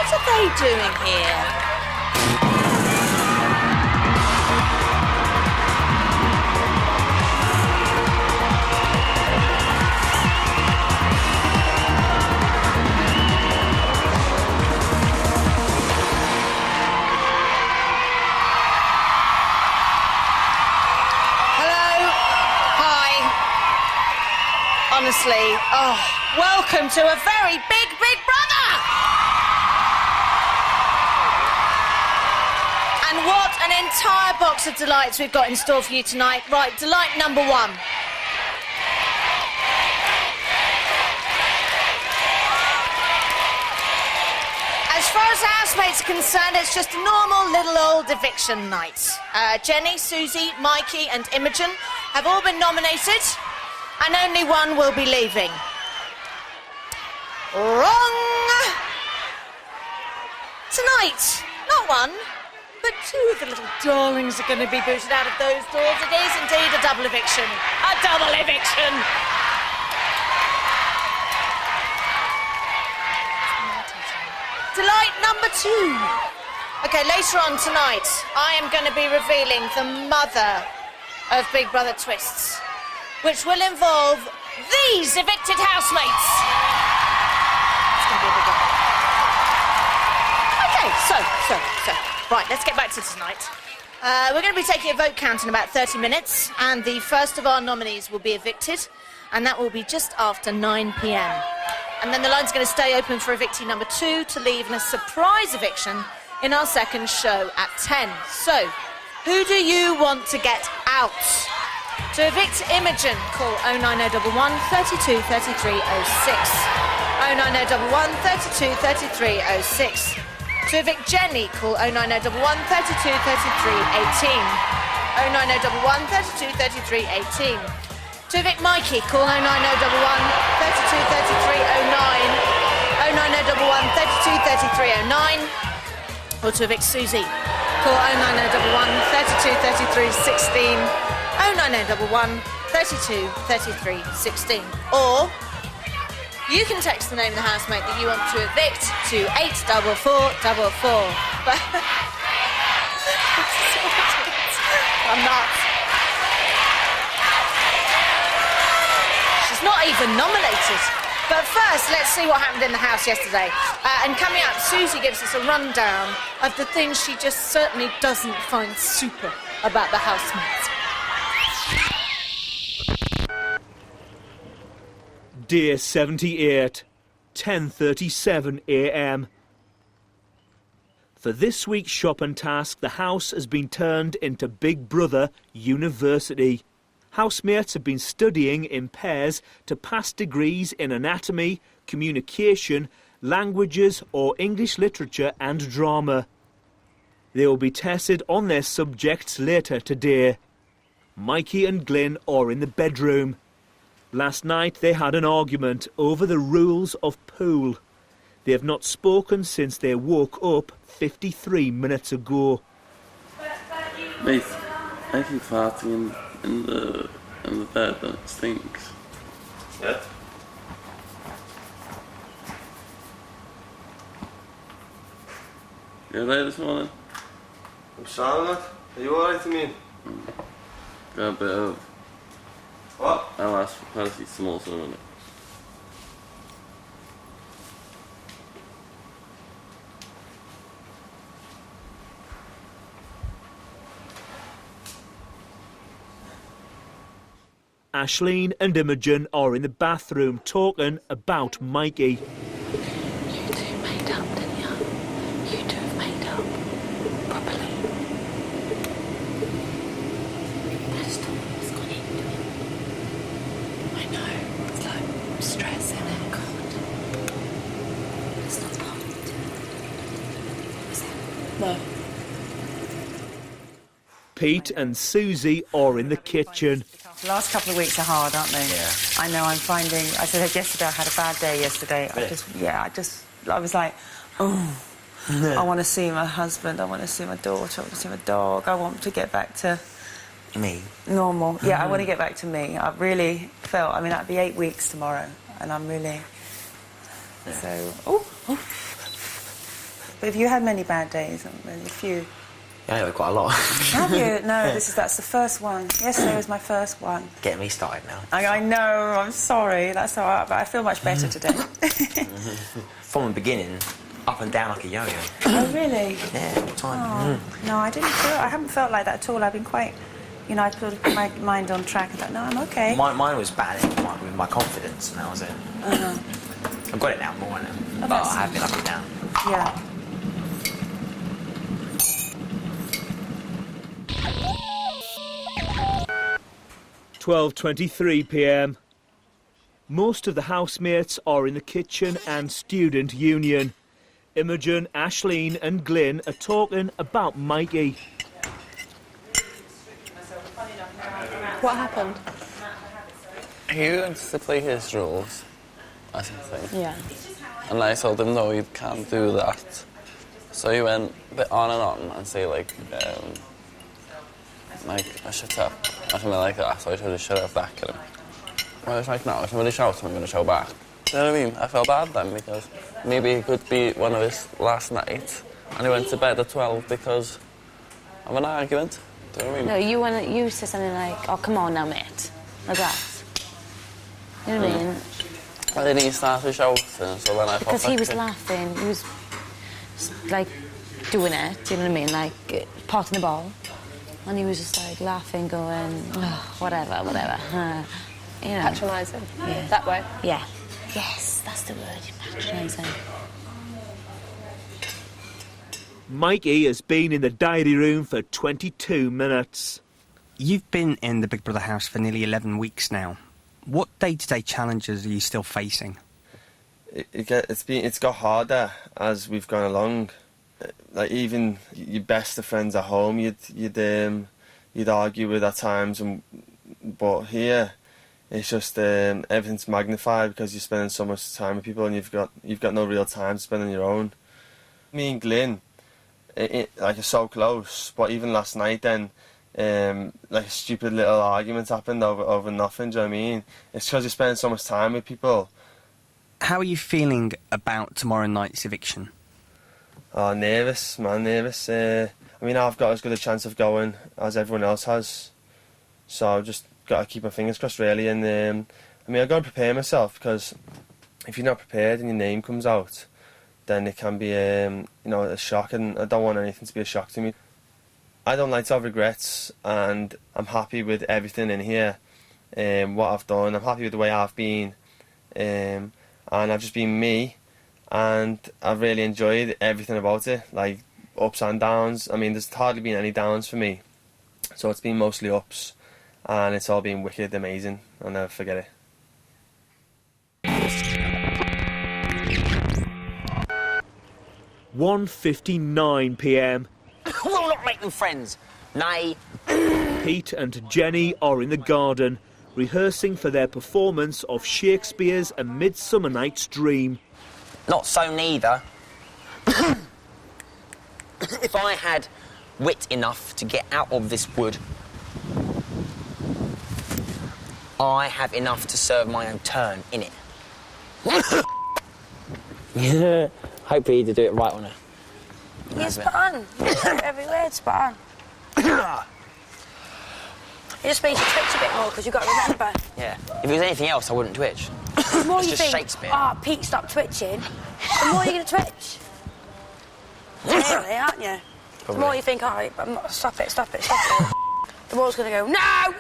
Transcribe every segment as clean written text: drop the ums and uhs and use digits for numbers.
What are they doing here? Honestly, welcome to a very big brother! And what an entire box of delights we've got in store for you tonight. Right, delight number one. As far as the housemates are concerned, it's just a normal little old eviction night. Jenny, Susie, Mikey and Imogen have all been nominated. And only one will be leaving. Wrong! Tonight, not one, but two of the little darlings are going to be booted out of those doors. It is indeed a double eviction. A double eviction! Delight number two. OK, later on tonight, I am going to be revealing the mother of Big Brother Twists, which will involve these evicted housemates. It's going to be a big one. OK, so. Right, let's get back to tonight. We're going to be taking a vote count in about 30 minutes, and the first of our nominees will be evicted, and that will be just after 9 p.m. And then the line's going to stay open for evictee number 2 to leave in a surprise eviction in our second show at 10. So, who do you want to get out? To evict Imogen, call 09011 32 33 06. 09011 32 33 06. To evict Jenny, call 09011 32 33 18. 09011 32 33 18. To evict Mikey, call 09011 32 33 09. 09011 32 33 09. Or to evict Susie, call 09011 32 33 16. 09011 32 33 16. Or you can text the name of the housemate that you want to evict to 84444. I'm not. She's not even nominated. But first, let's see what happened in the house yesterday. And coming up, Susie gives us a rundown of the things she just certainly doesn't find super about the housemates. Day 78, 10:37 a.m. For this week's shopping task, the house has been turned into Big Brother University. Housemates have been studying in pairs to pass degrees in anatomy, communication, languages or English literature and drama. They will be tested on their subjects later today. Mikey and Glyn are in the bedroom. Last night they had an argument over the rules of pool. They have not spoken since they woke up 53 minutes ago. Mate, I keep farting in the bed and it stinks. Yeah? You alright this morning? I'm sorry, lad. Are you alright, I mean? Got a bit of... What? I'll ask for paracetamol for a minute. Ashleen and Imogen are in the bathroom talking about Mikey. You two made up, didn't you? You two have made up. Properly. That's not what's gone into it. I know. It's like stress, isn't it? God. It's not part of it. Is it? No. Pete and Susie are in the kitchen. The last couple of weeks are hard, aren't they? Yeah. I know, I said yesterday, I had a bad day yesterday. I was like, oh, I want to see my husband, I want to see my daughter, I want to see my dog, I want to get back to... Me? Normal. Yeah, I want to get back to me. I really felt, I mean, that'd be 8 weeks tomorrow, and I'm really... Yeah. So, But have you had many bad days? A few? Yeah, quite a lot. Have you? No, that's the first one. Yesterday was my first one. Getting me started now. I know, I'm sorry, that's all right, but I feel much better today. From the beginning, up and down like a yo-yo. Oh, really? Yeah, all the time. Oh, no, I haven't felt like that at all. I've been quite, you know, I put my mind on track and thought, no, I'm okay. Mine was bad with my confidence, and that was it. I've got it now, more now. Oh, but I have been up and down. Yeah. £12:23 p.m. Most of the housemates are in the kitchen and student union. Imogen, Ashleen and Glyn are talking about Mikey. What happened? He wants to play his rules, I think. Yeah. And I told him, no, you can't do that. So he went a bit on and on and say, like, shut up, or something like that. So I told him to shut up back at him. Well, it's like, no, if somebody shouts, I'm going to shout back. You know what I mean? I felt bad then, because maybe it could be one of his last nights, and he went to bed at 12 because of an argument. Do you know what I mean? No, you said something like, oh, come on now, mate. Like that. You know what I mean? And then he started shouting, so then I thought... Because he was laughing, he was, like, doing it, you know what I mean? Like, potting the ball. And he was just, like, laughing, going, oh, whatever. You know. Patronising. Yeah. That way. Yeah. Yes, that's the word, patronising. Mikey has been in the diary room for 22 minutes. You've been in the Big Brother house for nearly 11 weeks now. What day-to-day challenges are you still facing? It's got harder as we've gone along. Like, even your best of friends at home, you'd argue with at times, but here it's just everything's magnified because you're spending so much time with people and you've got no real time to spend on your own. Me and Glyn, are so close, but even last night then, like a stupid little argument happened over nothing. Do you know what I mean? It's because you're spending so much time with people. How are you feeling about tomorrow night's eviction? Oh, nervous, man, nervous. I mean, I've got as good a chance of going as everyone else has, so I've just got to keep my fingers crossed, really. And I mean, I've got to prepare myself, because if you're not prepared and your name comes out, then it can be, a shock, and I don't want anything to be a shock to me. I don't like to have regrets, and I'm happy with everything in here, what I've done. I'm happy with the way I've been, and I've just been me, and I've really enjoyed everything about it, like ups and downs. I mean, there's hardly been any downs for me, so it's been mostly ups, and it's all been wicked amazing. I'll never forget it. 1:59 p.m. We'll not make them friends. Nay. Pete and Jenny are in the garden, rehearsing for their performance of Shakespeare's A Midsummer Night's Dream. Not so neither. If I had wit enough to get out of this wood, I have enough to serve my own turn in it. Yeah, hopefully to do it right on her. You're spot on. Every word spot on. It just makes you twitch a bit more, because you've got to remember. Yeah. If it was anything else, I wouldn't twitch. The more It's you just think, Shakespeare. oh, Pete, stop twitching, the more you're going to twitch. Really, aren't you? Probably. The more you think, all right, I'm not, stop it. The more it's going to go, no!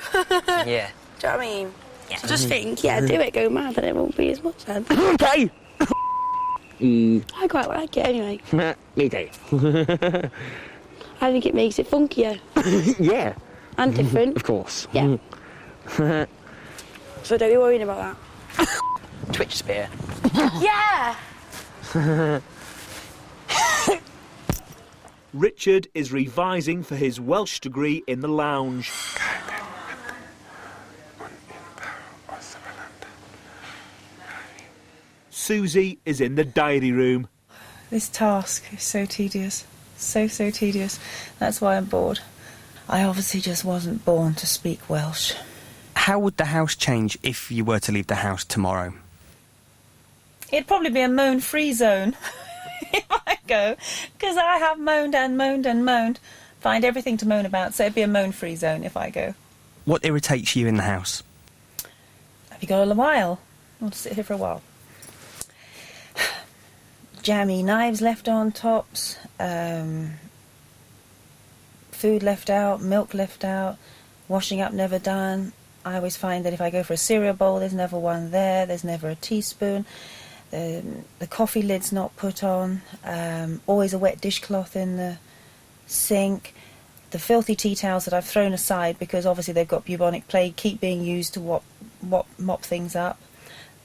Yeah. Do you know what I mean? Yeah. So just think, yeah, do it, go mad, and it won't be as much then. Okay. I quite like it anyway. Me too. I think it makes it funkier. Yeah. And different. Of course. Yeah. So don't be worrying about that. Twitch spear. Yeah! Richard is revising for his Welsh degree in the lounge. Susie is in the diary room. This task is so tedious. So tedious. That's why I'm bored. I obviously just wasn't born to speak Welsh. How would the house change if you were to leave the house tomorrow? It'd probably be a moan-free zone. If I go, because I have moaned and moaned and moaned. Find everything to moan about, so it'd be a moan-free zone if I go. What irritates you in the house? Have you got a while? I'll sit here for a while. Jammy knives left on tops, food left out, milk left out, washing up never done. I always find that if I go for a cereal bowl, there's never one there, there's never a teaspoon, the coffee lid's not put on, always a wet dishcloth in the sink. The filthy tea towels that I've thrown aside because obviously they've got bubonic plague keep being used to mop things up.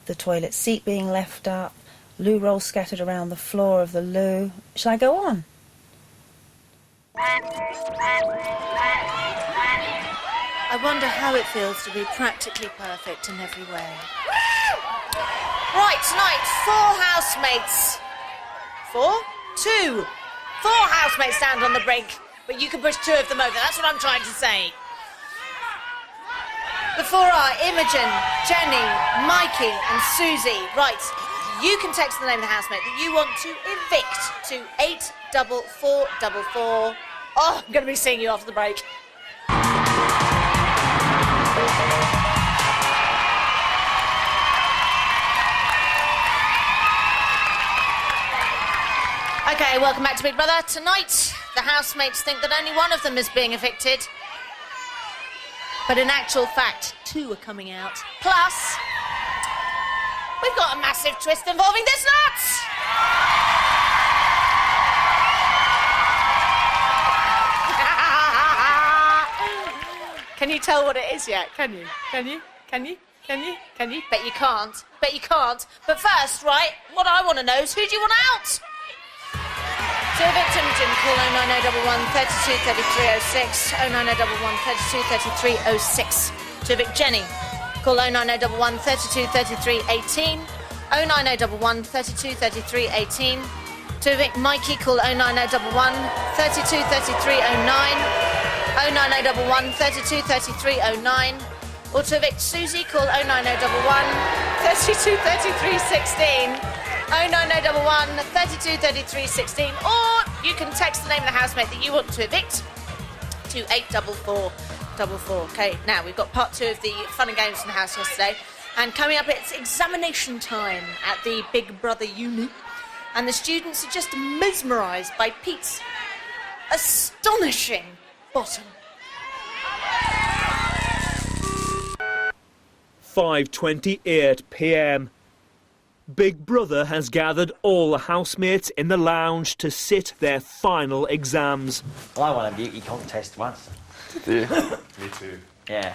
The toilet seat being left up, loo rolls scattered around the floor of the loo. Shall I go on? I wonder how it feels to be practically perfect in every way. Right, tonight, 4 housemates. 2. 4 housemates stand on the brink, but you can push 2 of them over. That's what I'm trying to say. The 4 are Imogen, Jenny, Mikey and Susie. Right, you can text the name of the housemate that you want to evict to 84444. Oh, I'm going to be seeing you after the break. Okay, welcome back to Big Brother. Tonight, the housemates think that only one of them is being evicted. But in actual fact, 2 are coming out. Plus, we've got a massive twist involving this nuts! Can you tell what it is yet? Can you? Can you? Can you? Can you? Can you? Bet you can't. Bet you can't. But first, right, what I want to know is who do you want out? To evict Imogen, call 09011 32 3306, 09011 32 3306. To evict Jenny, call 09011 32 33 18, 09011 32 33 18. To evict Mikey, call 09011 32 33 09, 09011 32 33 09. Or to evict Susie, call 09011 32 33 16. 09011 32 33 16, or you can text the name of the housemate that you want to evict to 84444. Okay, now we've got part 2 of the fun and games in the house yesterday, and coming up it's examination time at the Big Brother uni, and the students are just mesmerised by Pete's astonishing bottom. 5:28 p.m. Big Brother has gathered all the housemates in the lounge to sit their final exams. Well, I won a beauty contest once. Do you? Me too. Yeah.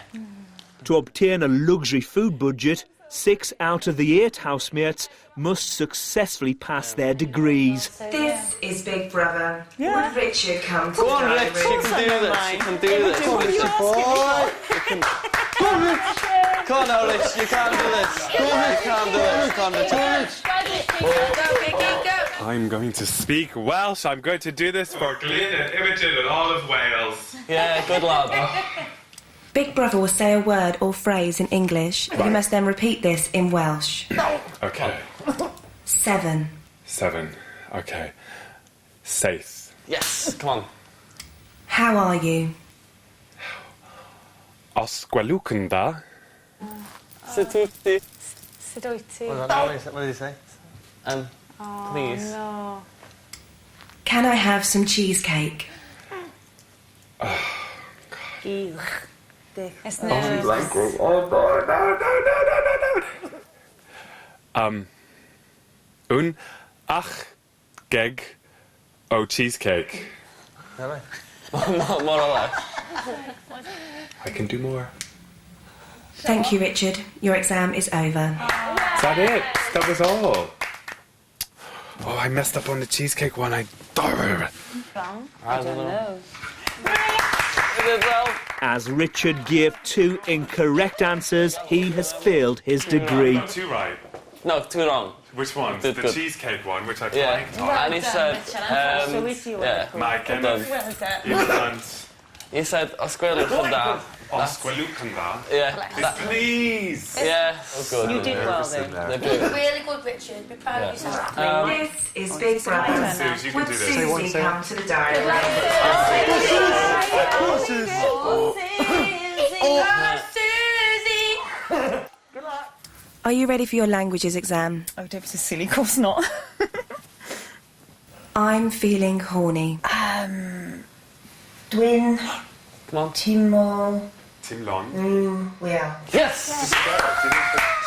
To obtain a luxury food budget, 6 out of the 8 housemates must successfully pass their degrees. This is Big Brother. Would Richard come to Go on, the Rich, diary? you can do this. You can do this. Come on now, Rich, you can't do this. You can't do this. Come on, Rich. I'm going to speak Welsh. I'm going to do this for Glyn and Imogen and all of Wales. Yeah, good lad. Big Brother will say a word or phrase in English. Right. You must then repeat this in Welsh. Okay. 7. 7. Okay. Safe. Yes, come on. How are you? Os gwelwch da? Sit tutti. What did he say? Please. No. Can I have some cheesecake? It's Oh, no. Un ach geg o cheesecake. More or less. I can do more. Thank you, Richard. Your exam is over. Is that it? That was all. Oh, I messed up on the cheesecake one. I don't know. As Richard gave 2 incorrect answers, he has failed his degree. Got 2 right. No, 2 wrong. Which one? Good, The good. cheesecake one, which I Yeah. blanked on. And he said, So we see what yeah. Mike and Well done. Innocent. You said Osgwelwch yn da. Osgwelwch yn da? Yeah. Please! Yeah, oh good. You did well there. Really good, Richard. Be proud of yourself. This is Big Brother. Suze, you can Would do this. Susie come to the diary? Are you ready for your languages exam? Oh, don't be so silly. Of course not. I'm feeling horny. Dwin. Come on. Timo. Timlon. We are. Yes!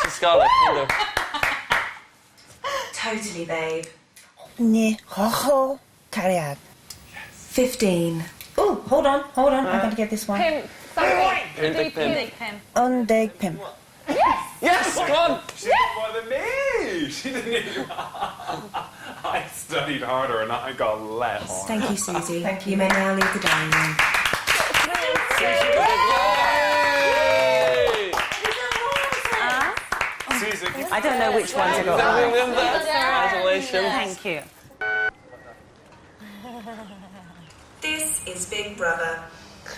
She's Scarlett, Hindu. Totally, babe. Ne. Hoho. Carry on. 15. Oh, hold on. I'm going to get this one. Pim. Big Pim. On Deg Pim. Yes, come on! She did more than me! She didn't even... I studied harder and I got less. Thank you, Susie. Thank you. You may now leave the dining room. Susan, I don't know which ones I got right. Congratulations. Thank you. This is Big Brother.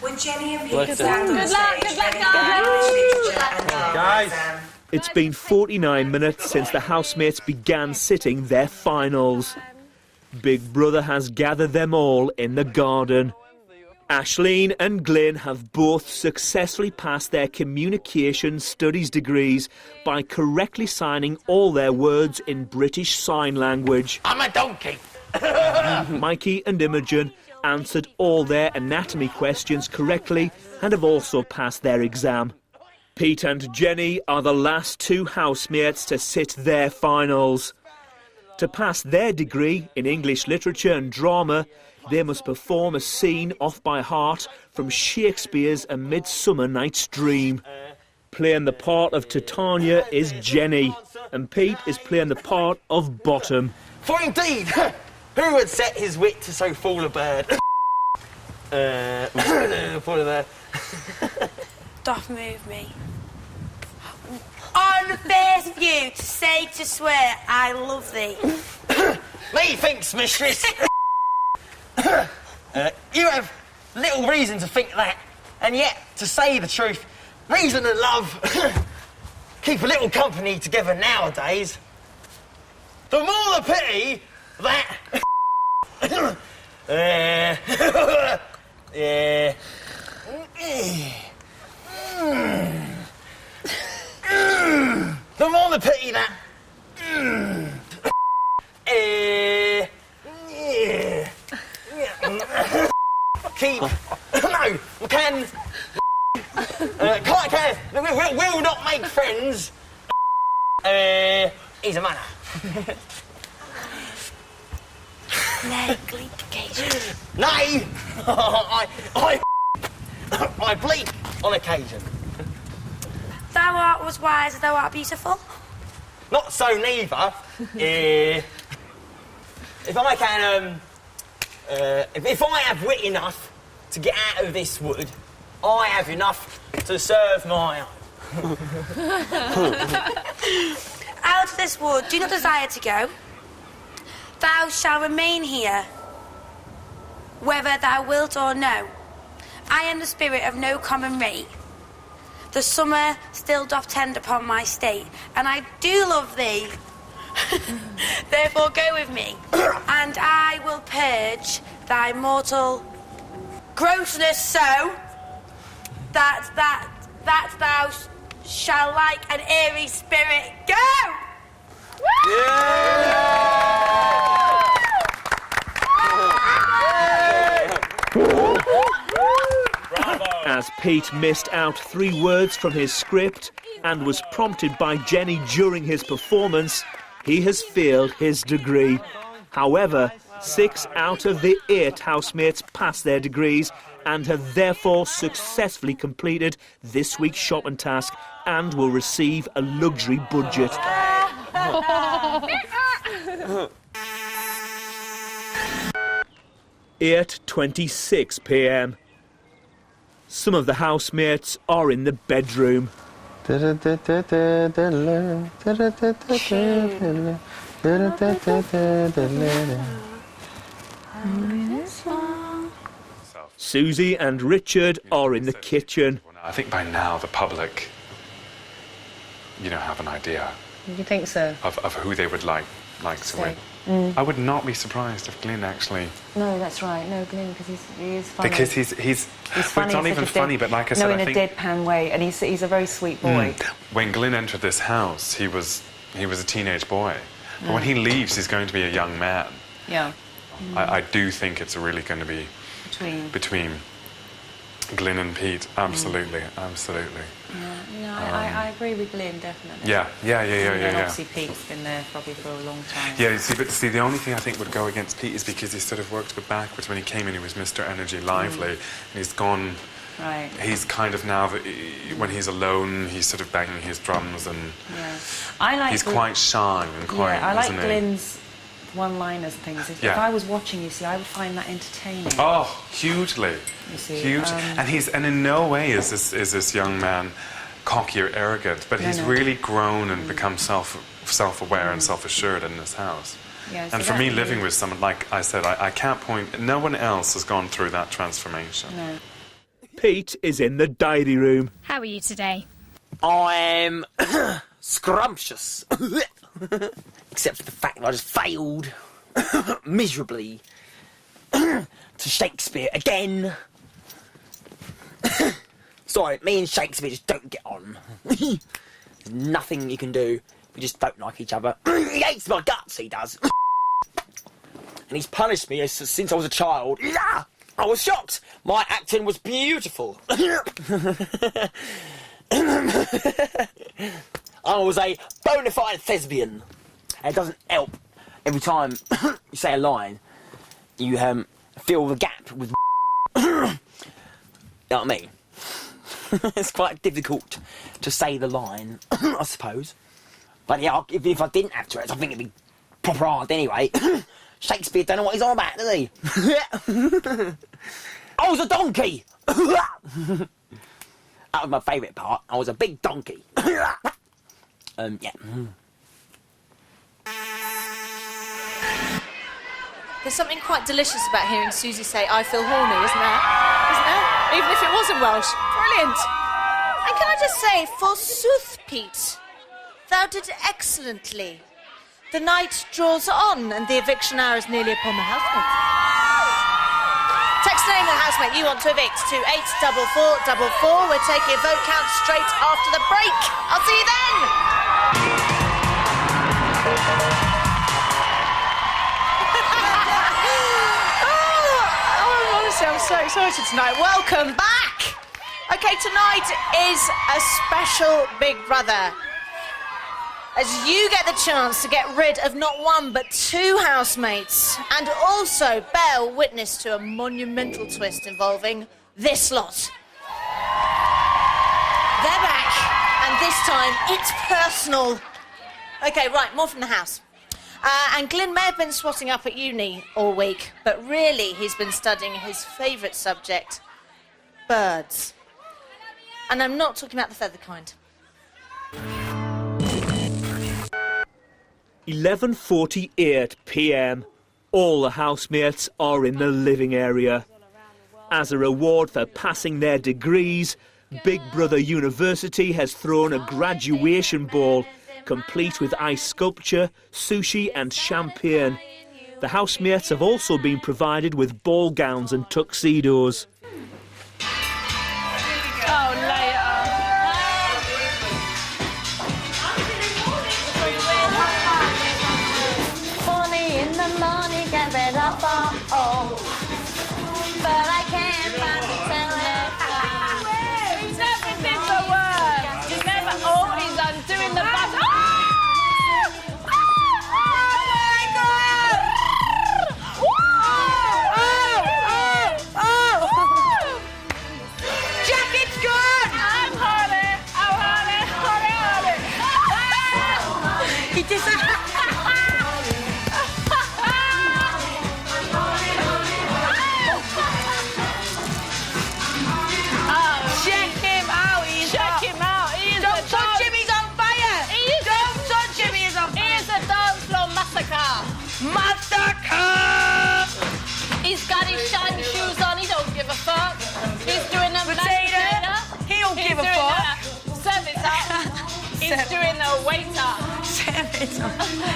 Would Jenny and Pete Good stand on luck, stage good luck, ready guys. for English literature and drama Guys. exam? It's been 49 minutes since the housemates began sitting their finals. Big Brother has gathered them all in the garden. Aisling and Glyn have both successfully passed their communication studies degrees by correctly signing all their words in British Sign Language. I'm a donkey. Mikey and Imogen answered all their anatomy questions correctly and have also passed their exam. Pete and Jenny are the last two housemates to sit their finals. To pass their degree in English literature and drama, they must perform a scene off by heart from Shakespeare's A Midsummer Night's Dream. Playing the part of Titania is Jenny, and Pete is playing the part of Bottom. For indeed, who would set his wit to so fool a bird? Put it there. Doth move me. Unfair of you to say, to swear, I love thee. Methinks, mistress. You have little reason to think that, and yet, to say the truth, reason and love keep a little company together nowadays. The more the pity that... The more the pity that... Keep... No, can... will not make friends. He's a manner. Nay, I bleat on occasion. Thou art was wise, thou art beautiful. Not so neither. If I can, if I have wit enough to get out of this wood, I have enough to serve my own. Out of this wood, do not desire to go. Thou shalt remain here, whether thou wilt or no. I am the spirit of no common rate. The summer still doth tend upon my state, and I do love thee. Therefore go with me, and I will purge thy mortal grossness so that thou shalt like an airy spirit go. As Pete missed out 3 words from his script and was prompted by Jenny during his performance, he has failed his degree. However, 6 out of the 8 housemates passed their degrees and have therefore successfully completed this week's shopping task and will receive a luxury budget. 8:26 p.m. Some of the housemates are in the bedroom. Susie and Richard are in the kitchen. I think by now the public, have an idea You think so? of who they would like to win. I would not be surprised if Glyn actually... No, that's right. No, Glyn, because he is funny. Because he's funny. It's not even funny, but like I said, in a deadpan way, and he's a very sweet boy. When Glyn entered this house, he was a teenage boy. But when he leaves, he's going to be a young man. Yeah. I do think it's really going to be between Glyn and Pete. Absolutely, absolutely. I agree with Glyn, definitely. Yeah. And obviously Pete's been there probably for a long time. Yeah, see, the only thing I think would go against Pete is because he sort of worked with backwards. When he came in, he was Mr. Energy Lively, and he's gone... Right. He's kind of now, when he's alone, he's sort of banging his drums and... Yeah. He's quite shy and quiet, I like isn't he? Glyn's one-liners things. If I was watching, you see, I would find that entertaining. Oh, hugely. You see, huge. And in no way is this young man cocky or arrogant, but he's really grown and become self-aware and self-assured in this house. Yeah, and for me, living with someone, like I said, I can't point... No one else has gone through that transformation. No. Pete is in the diary room. How are you today? I'm scrumptious. Except for the fact that I just failed miserably to Shakespeare again. Sorry, me and Shakespeare just don't get on. There's nothing you can do. We just don't like each other. He hates my guts, he does. And he's punished me since I was a child. I was shocked. My acting was beautiful. I was a bona fide thespian. And it doesn't help. Every time you say a line, you fill the gap with... You know what I mean? It's quite difficult to say the line, I suppose. But yeah, if I didn't have Tourette's, I think it'd be proper hard anyway. Shakespeare don't know what he's on about, does he? I was a donkey! That was my favourite part. I was a big donkey. Yeah. There's something quite delicious about hearing Susie say, I feel horny, isn't there? Isn't there? Even if it wasn't Welsh. Brilliant. And can I just say, forsooth, Pete, thou did excellently. The night draws on and the eviction hour is nearly upon the housemate. Text the name of the housemate you want to evict to 84444. We're taking a vote count straight after the break. I'll see you then. Honestly, I'm so excited tonight. Welcome back. Okay, tonight is a special Big Brother, as you get the chance to get rid of not one but two housemates, and also bear witness to a monumental twist involving this lot. They're back, and this time it's personal. Okay, right, more from the house. And Glyn may have been swatting up at uni all week, but really he's been studying his favourite subject, birds. And I'm not talking about the feather kind. 11:48 p.m. All the housemates are in the living area. As a reward for passing their degrees, Big Brother University has thrown a graduation ball, complete with ice sculpture, sushi and champagne. The housemates have also been provided with ball gowns and tuxedos. But I can't find the It's everything for work. You never always undoing the bus. Jacket's good! I'm horny. He doesn't... He's got his shiny shoes on, he don't give a fuck. He's doing the waiter.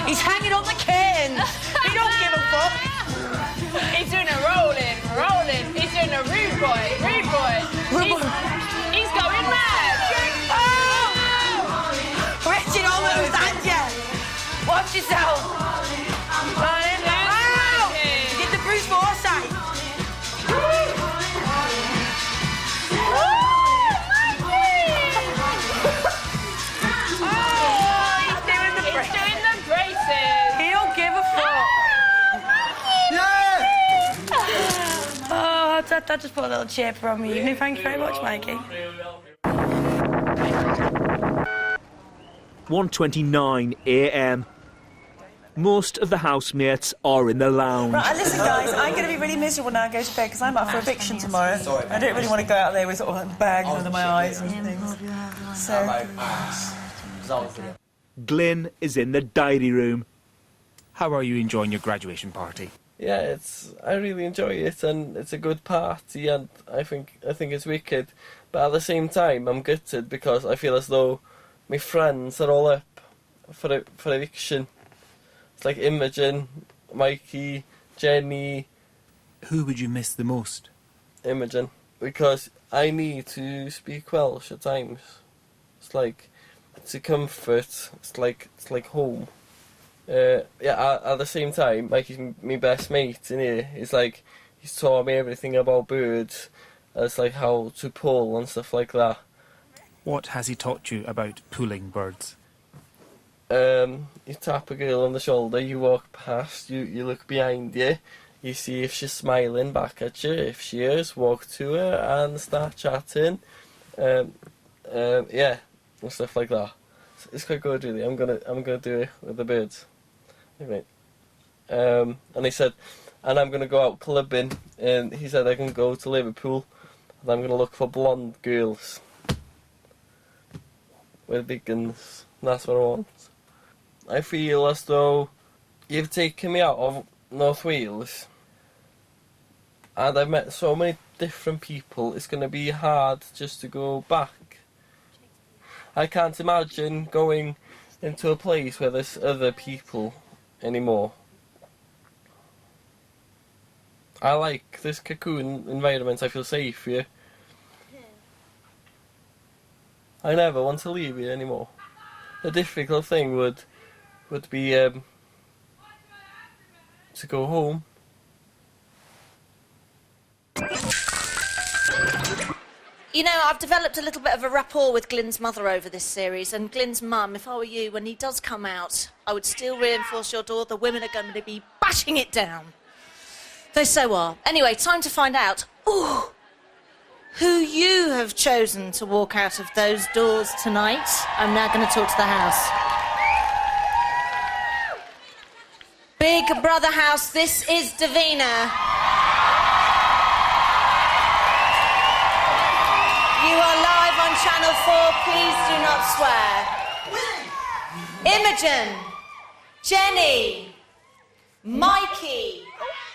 He's hanging on the curtains. He don't give a fuck. He's doing a rolling. He's doing a rude boy. He's going mad. Richard almost had you. Watch yourself. Right. Get the Bruce Forsyth. He don't give a fuck. Oh, that just put a little chipper on me evening. Thank you very much, Mikey. 1:29 a.m. Most of the housemates are in the lounge. Right, listen, guys, I'm going to be really miserable now and go to bed because I'm up for eviction tomorrow. I don't really want to go out there with sort of like bags under my eyes and things. So. Glyn is in the diary room. How are you enjoying your graduation party? Yeah, I really enjoy it, and it's a good party, and I think it's wicked. But at the same time, I'm gutted because I feel as though my friends are all up for eviction. It's like Imogen, Mikey, Jenny. Who would you miss the most? Imogen, because I need to speak Welsh at times. It's a comfort. It's like home. At the same time, Mikey's my best mate in here. He's taught me everything about birds. It's like how to pull and stuff like that. What has he taught you about pulling birds? You tap a girl on the shoulder, you walk past, you look behind you, you see if she's smiling back at you. If she is, walk to her and start chatting. And stuff like that. It's quite good, really. I'm gonna do it with the birds. Right. And he said, and I'm gonna go out clubbing. And he said I can go to Liverpool, and I'm gonna look for blonde girls with big guns. That's what I want. I feel as though you've taken me out of North Wales, and I've met so many different people. It's gonna be hard just to go back. I can't imagine going into a place where there's other people anymore. I like this cocoon environment. I feel safe here. I never want to leave here anymore. The difficult thing would be to go home. You know, I've developed a little bit of a rapport with Glyn's mother over this series, and Glyn's mum, if I were you, when he does come out, I would still reinforce your door. The women are going to be bashing it down. They so are. Anyway, time to find out who you have chosen to walk out of those doors tonight. I'm now going to talk to the house. Big Brother House, this is Davina. You are live on Channel 4, please do not swear. Imogen, Jenny, Mikey,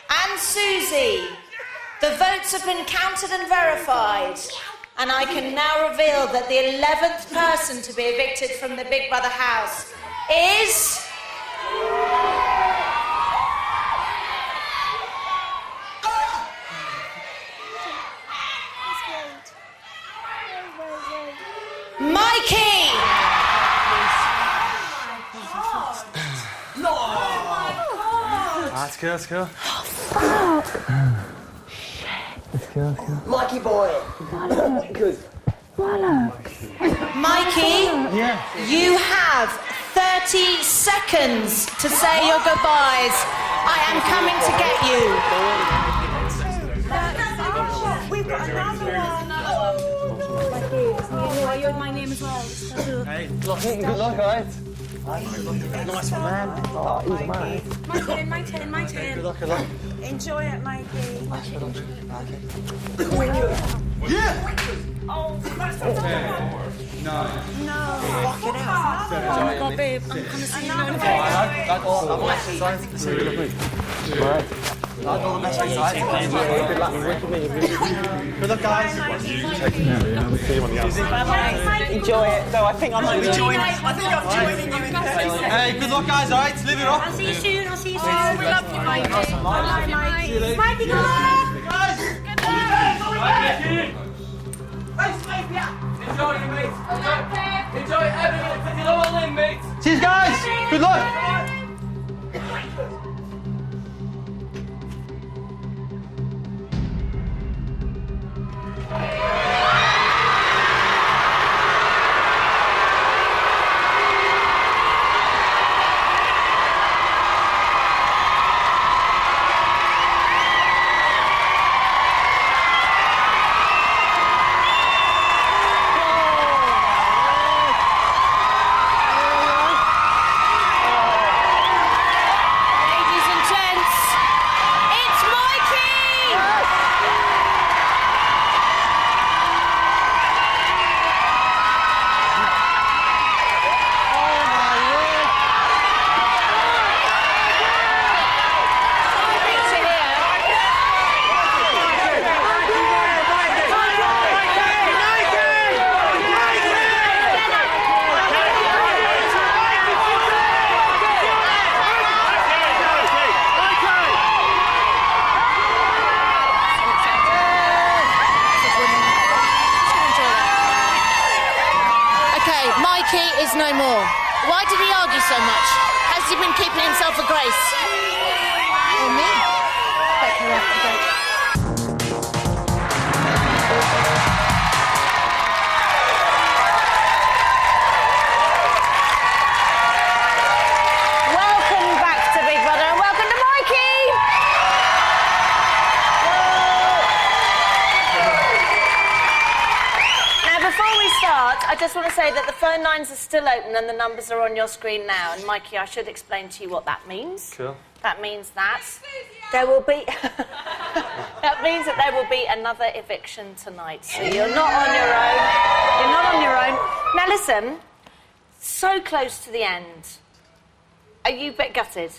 and Susie. The votes have been counted and verified, and I can now reveal that the 11th person to be evicted from the Big Brother house is... Mikey! That's cool. Let's go. Mikey boy. Good. Mikey, Yeah. you have 30 seconds to say your goodbyes. I am coming to get you. We've got another one. You're my name as well. Hey, good luck, alright? Nice one, man. Oh, he's a man. My turn. Good luck. Enjoy it, Mikey. Yeah! Oh, that's not 10, 9, No. Fucking hell. Oh my God, babe. I'm coming to see you now in a That's all. I'm actually. Alright. Good luck, guys. Enjoy it. No, I think I might be joining. I think I'm joining you in there. Hey, good luck, guys. All right, live it up. I'll see you soon. I'll see you soon. We love you, Mikey. Bye, Mikey. Mikey, good luck. Guys. Good luck. Enjoy you, mate. Enjoy everything. Put it all in, mate. See you guys. Good luck. Ladies and gents, it's Mikey! Picture here. Okay, Mikey is no more. Why did he argue so much? Has he been keeping himself a grace? Or me? Better off to go. Welcome back to Big Brother and welcome to Mikey! Now, before we start, I just want to say that the phone lines are still open and the numbers are on your screen now. And Mikey, I should explain to you what that means. Cool. That means that there will be... that means that there will be another eviction tonight. So you're not on your own. You're not on your own. Now, listen. So close to the end. Are you a bit gutted?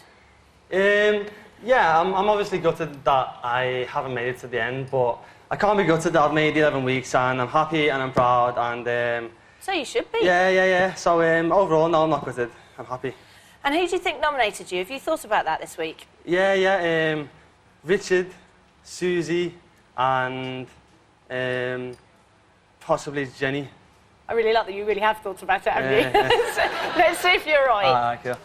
Yeah, I'm obviously gutted that I haven't made it to the end, but I can't be gutted that I've made 11 weeks, and I'm happy and I'm proud, and So you should be. yeah. So overall, no, I'm not gutted. I'm happy. And who do you think nominated you? Have you thought about that this week? Yeah. Richard, Susie, and possibly Jenny. I really like that you really have thought about it, haven't you? Yeah. Let's see if you're right. Cool.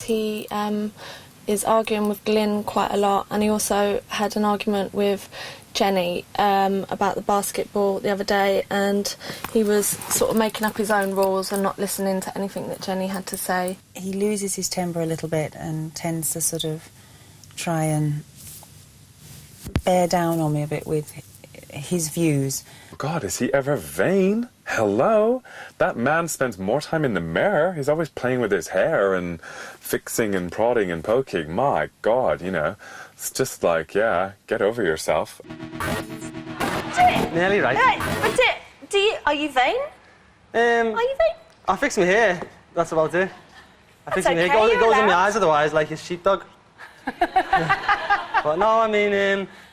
He is arguing with Glyn quite a lot, and he also had an argument with Jenny about the basketball the other day, and he was sort of making up his own rules and not listening to anything that Jenny had to say. He loses his temper a little bit and tends to sort of try and bear down on me a bit with his views. God, is he ever vain? Hello? That man spends more time in the mirror. He's always playing with his hair and fixing and prodding and poking. My God, you know. It's just like, yeah, get over yourself. Nearly right. But are you vain? Are you vain? I fix my hair. That's about it. I fix my hair. okay, It goes in my you're eyes otherwise, like his sheepdog. But no, I mean,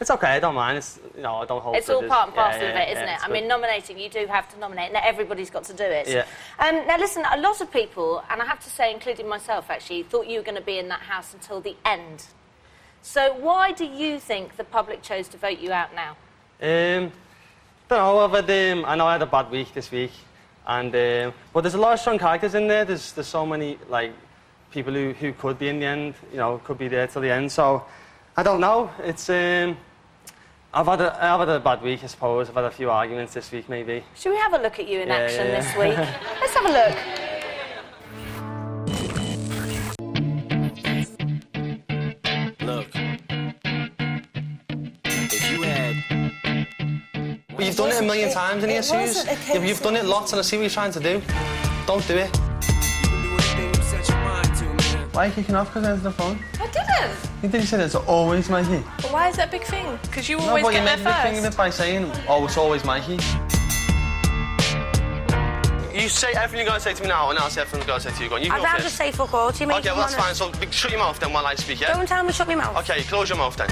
it's okay. I don't mind. It's, you know, I don't hold. It's all grudges. part and parcel Yeah, of it, isn't yeah, it? it's I mean, good. nominating, you do have to nominate. Not everybody's got to do it. Yeah. Now, listen, a lot of people, and I have to say, including myself, actually, thought you were going to be in that house until the end. So why do you think the public chose to vote you out now? Don't know. I know I had a bad week this week, and but there's a lot of strong characters in there. There's so many like people who could be in the end. You know, could be there till the end. So I don't know. It's I've had a bad week, I suppose. I've had a few arguments this week, maybe. Should we have a look at you in action yeah. this week? Let's have a look. Look, if you had... But you've done it a million times in here, Suze. Yeah, but you've done it lots, and I see what you're trying to do. Don't do it. Why are you kicking off because I answered the phone? I didn't. You did. You said it's always Mikey. But why is that a big thing? Because you No, always but you get there made a big thing of first. it by saying, oh, it's always Mikey. you say everything you're going to say to me now, and I'll say everything I'm going to say to you. Go on, you I'd go rather first. say fuck all to you, mate. Okay, well, that's fine. So shut your mouth then while I speak, yeah? Don't tell me shut my mouth. Okay, close your mouth then.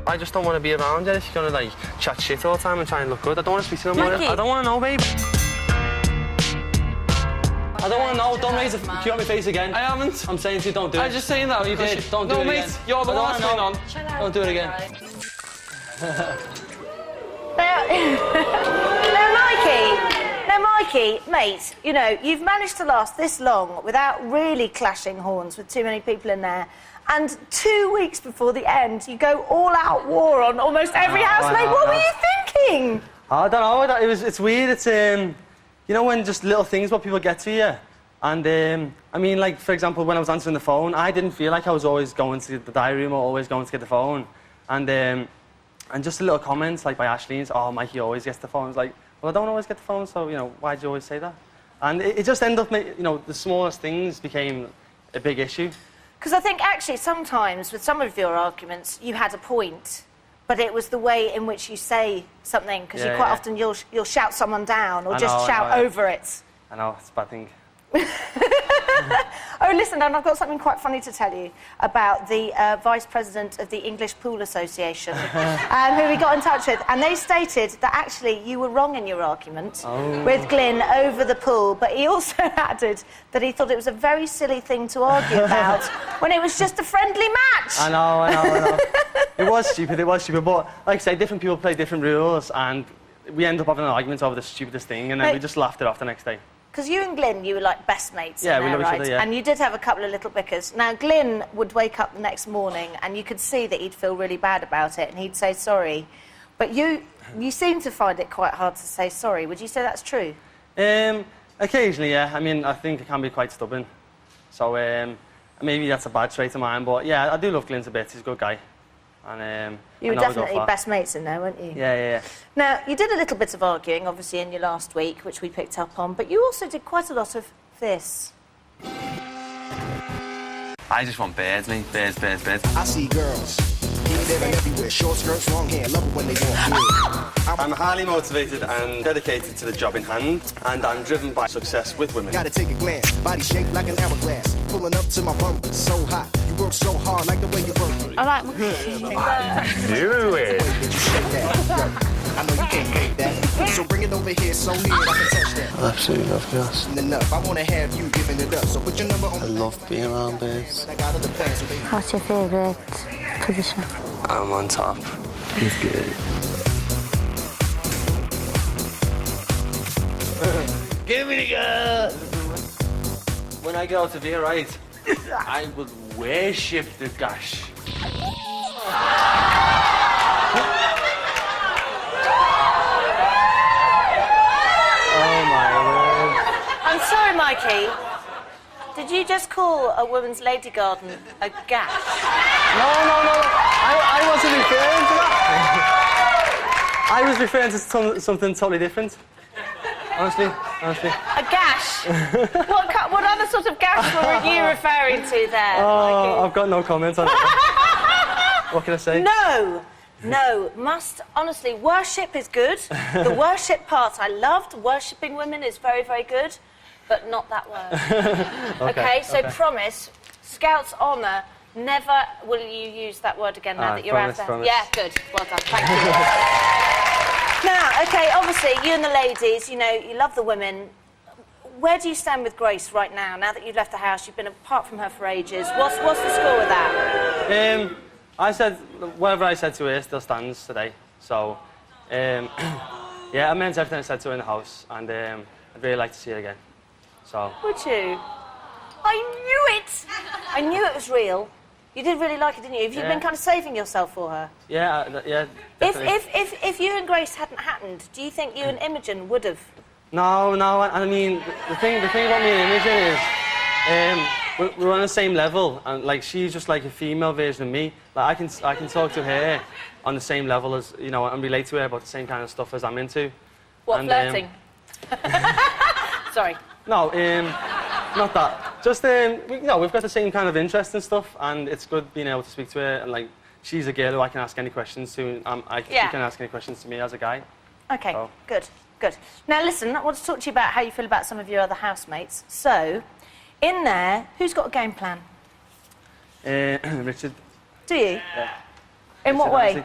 I just don't want to be around you if you're going to, like, chat shit all the time and try and look good. I don't want to speak to them about it. I don't want to know, babe. I don't want to know. Don't raise a cue on my face again. I haven't. I'm saying to you, don't do it. I'm just saying that. You did. Don't do it again. No, mate, you're the one that's going on. Don't do it again. Now, Mikey, mate, you know, you've managed to last this long without really clashing horns with too many people in there. And 2 weeks before the end, you go all-out war on almost every housemate. What were you thinking? I don't know. It's weird. It's you know, when just little things what people get to you. And I mean, like for example, when I was answering the phone, I didn't feel like I was always going to the diary room or always going to get the phone. And just a little comment like by Ashley's, oh, Mikey always gets the phone. It's like, well, I don't always get the phone, so you know, why do you always say that? And it just ended up, you know, the smallest things became a big issue. Because I think actually sometimes with some of your arguments you had a point, but it was the way in which you say something. Because you quite often you'll shout someone down or just shout over it. I know, it's a bad thing. Oh, listen, and I've got something quite funny to tell you about the Vice President of the English Pool Association, who we got in touch with, and they stated that actually you were wrong in your argument with Glyn over the pool, but he also added that he thought it was a very silly thing to argue about when it was just a friendly match. I know. It was stupid, but like I say, different people play different rules, and we end up having an argument over the stupidest thing, and then we just laughed it off the next day. Because you and Glyn, you were like best mates in we there, love each right? other, yeah. And you did have a couple of little bickers. Now, Glyn would wake up the next morning and you could see that he'd feel really bad about it and he'd say sorry. But you seem to find it quite hard to say sorry. Would you say that's true? Occasionally, yeah. I mean, I think I can be quite stubborn. So maybe that's a bad trait of mine, but yeah, I do love Glyn a bit. He's a good guy. And you were definitely best mates in there, weren't you? Yeah. Now, you did a little bit of arguing, obviously, in your last week, which we picked up on, but you also did quite a lot of this. I just want birds, mate. Birds. I see girls. Here, there, and everywhere. Short skirts, long hair. Love it when they walk. I'm highly motivated and dedicated to the job in hand, and I'm driven by success with women. Gotta take a glance. Body shaped like an hourglass. Pulling up to my bumper. So hot. You work so hard, like the way you work. I like Knew it. I know you can't fake that. So bring it over here so near I can touch that. I absolutely love girls. Enough. I want to have you giving it up. So put your number on. I love being around birds. What's your favourite position? I'm on top. He's good. Give me the gun! When I get out of here, right, I would worship the gash. Oh my word. I'm sorry, Mikey. Did you just call a woman's lady garden a gash? No. I wasn't referring to that. I was referring to something totally different. Honestly. A gash? what other sort of gash were you referring to there, Mikey? I've got no comment on it. What can I say? No, honestly, worship is good. The worship part I loved. Worshipping women is very, very good, but not that word. Okay, so promise, Scout's honour, never will you use that word again now that you're out there. Promise. Yeah, good. Well done. Thank you. Now, okay, obviously, you and the ladies, you know, you love the women. Where do you stand with Grace right now? Now that you've left the house, you've been apart from her for ages. What's the score with that? I said, whatever I said to her still stands today. So, yeah, I meant everything I said to her in the house, and I'd really like to see her again. So. Would you? I knew it! I knew it was real. You did really like it, didn't you? Have you been kind of saving yourself for her? Yeah, definitely. If you and Grace hadn't happened, do you think you and Imogen would have? No, I mean, the thing about me and Imogen is, we're on the same level, and like she's just like a female version of me. Like I can talk to her on the same level as, you know, and relate to her about the same kind of stuff as I'm into. What, flirting? Sorry. No, not that. Just you know, we've got the same kind of interest and stuff, and it's good being able to speak to her. And like, she's a girl who I can ask any questions to, and she can ask any questions to me as a guy. Okay, So. good, good. Now listen, I want to talk to you about how you feel about some of your other housemates. So, in there, who's got a game plan? Richard. Do you? Yeah. In what way?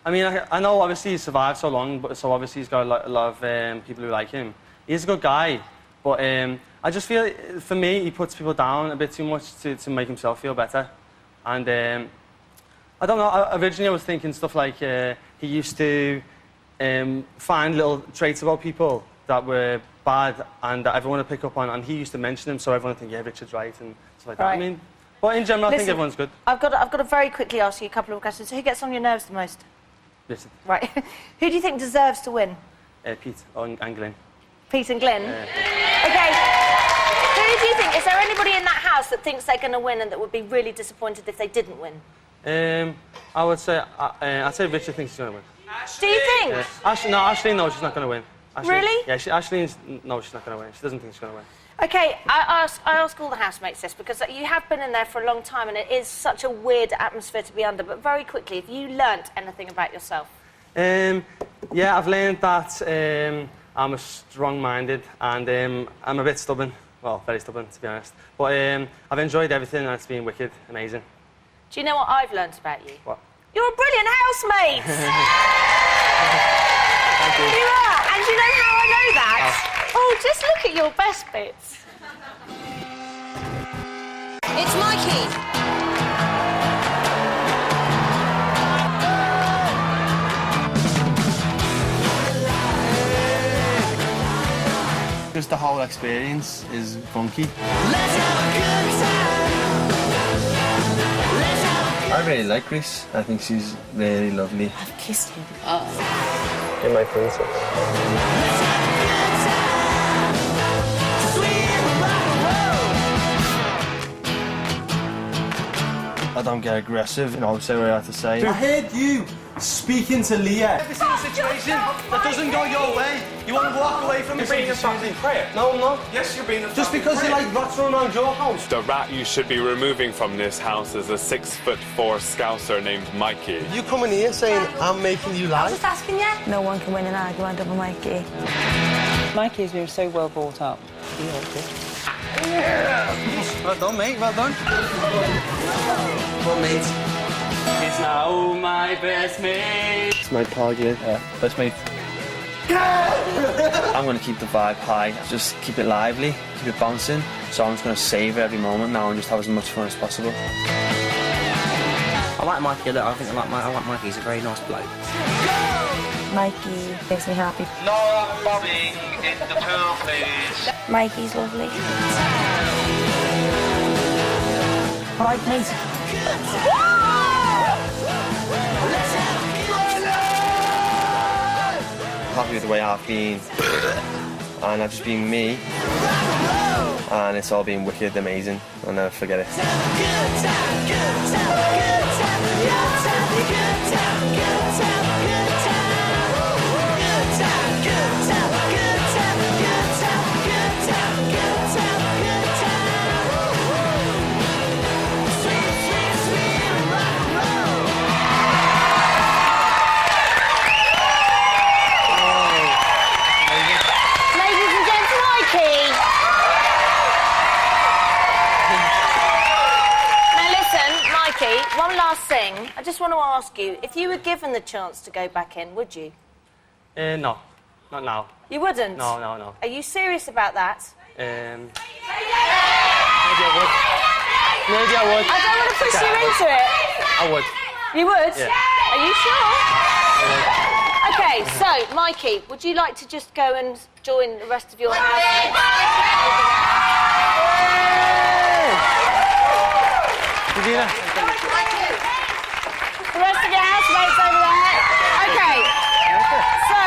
I mean, I know obviously he's survived so long, but so obviously he's got a lot of people who like him. He's a good guy, but I just feel, for me, he puts people down a bit too much to make himself feel better. And I don't know, originally I was thinking stuff like he used to find little traits about people that were bad and that everyone would pick up on, and he used to mention them so everyone would think, yeah, Richard's right, and stuff like that. I mean, but in general, I think everyone's good. I've got to very quickly ask you a couple of questions. Who gets on your nerves the most? Richard. Right. Who do you think deserves to win? Pete and Glenn. Pete and Glenn? Okay. Who do you think, is there anybody in that house that thinks they're going to win and that would be really disappointed if they didn't win? I would say, I'd say Richard thinks he's going to win. Do you think? Ashley, no, she's not going to win. Really? Yeah, Ashley, no, she's not going to win. She doesn't think she's going to win. Okay, I ask all the housemates this because you have been in there for a long time and it is such a weird atmosphere to be under, but very quickly, have you learnt anything about yourself? Yeah, I've learned that I'm a strong-minded and I'm a bit stubborn. Well, very stubborn, to be honest. But I've enjoyed everything and it's been wicked, amazing. Do you know what I've learnt about you? What? You're a brilliant housemate! Thank you. You are, and do you know how I know that? Oh, just look at your best bits. It's Mikey. Just the whole experience is funky. I really like Grace. I think she's really lovely. I've kissed him. You're my princess. I don't get aggressive, and I'll say what I have to say. I heard you speaking to Leah. Every single situation that doesn't go your way, you want to walk away from it. You're being a fucking prick. No, I'm not. Yes, you're being a Just fucking because prick. you like rats running around your house. The rat you should be removing from this house is a 6'4" Scouser named Mikey. You coming here saying I'm making you lie? Just asking you. No one can win an argument over Mikey. Mikey's been so well brought up. Well done, mate. Well done. Well, mate. He's now my best mate. It's my target. Yeah, best mate. I'm going to keep the vibe high, just keep it lively, keep it bouncing. So I'm just going to savour every moment now and just have as much fun as possible. I like Mikey a lot. I think I like Mikey. He's a very nice bloke. Mikey makes me happy. No bobbing in the pool, please. Mikey's lovely. All right, mate. Happy with the way I've been, and I've just been me, and it's all been wicked, amazing. I'll never forget it. One last thing. I just want to ask you, if you were given the chance to go back in, would you? No. Not now. You wouldn't? No. Are you serious about that? Maybe I would. I don't want to push you into it. I would. You would? Yeah. Are you sure? Okay, so, Mikey, would you like to just go and join the rest of your housemates? Regina. The rest of your housemates over there. Okay. So,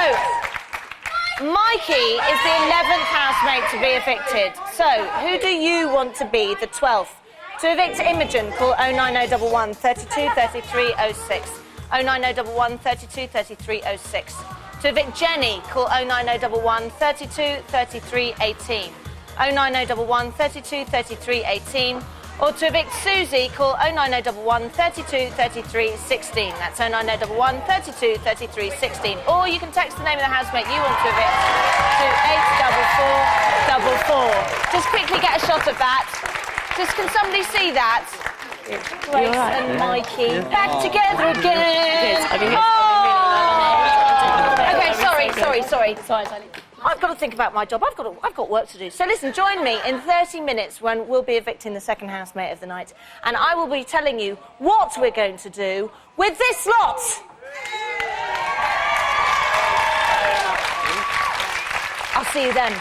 Mikey is the 11th housemate to be evicted. So, who do you want to be the 12th? To evict Imogen, call 09011 32 33 06. 09011 32 33 06. To evict Jenny, call 09011 32 33 18. 09011 32 33 18. Or to evict Susie, call 09011 32 33 16. That's 09011 32 33 16. Or you can text the name of the housemate you want to evict to 84444. Just quickly get a shot of that. Just can somebody see that? Grace and Mikey back together again. Okay, sorry. I've got to think about my job. I've got work to do. So listen, join me in 30 minutes when we'll be evicting the second housemate of the night, and I will be telling you what we're going to do with this lot. I'll see you then.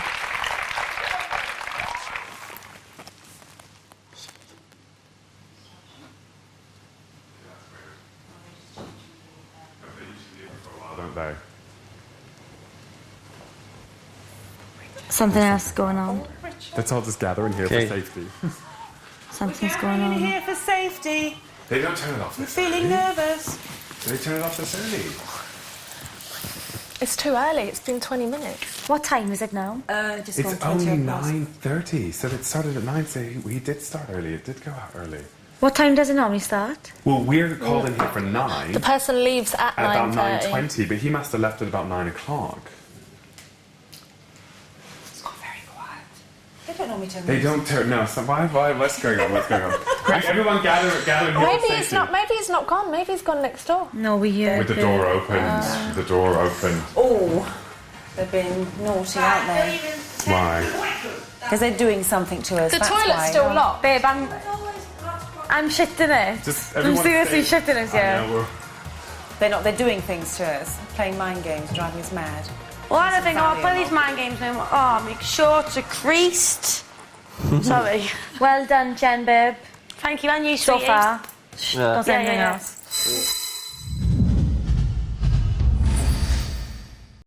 Don't they? Something else going on. Let's all just gather in here for safety. Something's going on. Here for safety. They don't turn it off We're this feeling early. nervous. Do they turn it off this early? It's too early. It's been 20 minutes. What time is it now? Just It's only 9:30, so it started at 9, so he did start early. It did go out early. What time does it normally start? Well, we're called in here for 9. The person leaves at about 9:30. 9:20, but he must have left at about 9 o'clock. They don't normally turn They don't turn. No. So why? What's going on? What's going on? Right, everyone gather here. Maybe for it's safety. not. Maybe he's not gone. Maybe he's gone next door. No, we hear With the door opened. The door opened. Oh, they've been naughty, aren't they? Why? Because they're doing something to us. The that's toilet's why. still locked. Babe, I'm shitting it. Just I'm everyone seriously stay- shitting it, I yeah. know, They're doing things to us, playing mind games, driving us mad. Well, I don't think I'll play these mind games no more. Oh, my shorts are creased. Sorry. Well done, Jen, babe. Thank you, and you, so far. Yeah. Does anything else?